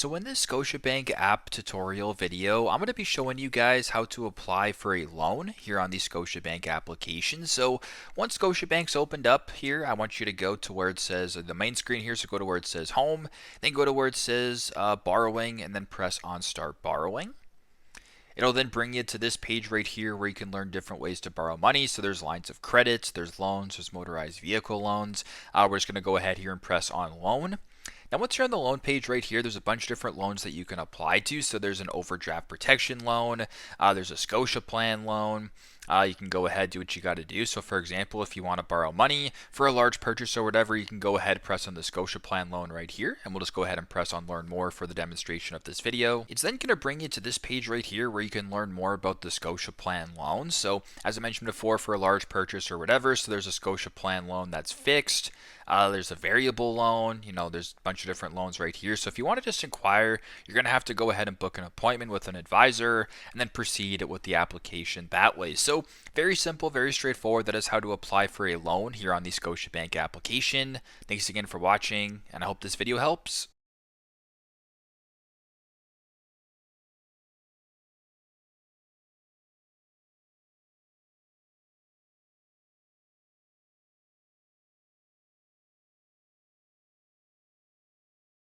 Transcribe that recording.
So in this Scotiabank app tutorial video, I'm going to be showing you guys how to apply for a loan here on the Scotiabank application. So once Scotiabank's opened up here, I want you to go to where it says the main screen here. So go to where it says home, then go to where it says borrowing, and then press on start borrowing. It'll then bring you to this page right here where you can learn different ways to borrow money. So there's lines of credits, there's loans, there's motorized vehicle loans. We're just going to go ahead here and press on loan. Now once you're on the loan page right here, there's a bunch of different loans that you can apply to. So there's an overdraft protection loan, there's a Scotia plan loan. You can go ahead, do what you got to do. So for example, if you want to borrow money for a large purchase or whatever, you can go ahead, press on the Scotia plan loan right here, and we'll just go ahead and press on learn more for the demonstration of this video. It's then going to bring you to this page right here where you can learn more about the Scotia plan loan. So as I mentioned before, for a large purchase or whatever, so there's a Scotia plan loan that's fixed. There's a variable loan, there's a bunch of different loans right here. So if you want to just inquire, you're going to have to go ahead and book an appointment with an advisor and then proceed with the application that way. So very simple, very straightforward. That is how to apply for a loan here on the Scotiabank application. Thanks again for watching, and I hope this video helps.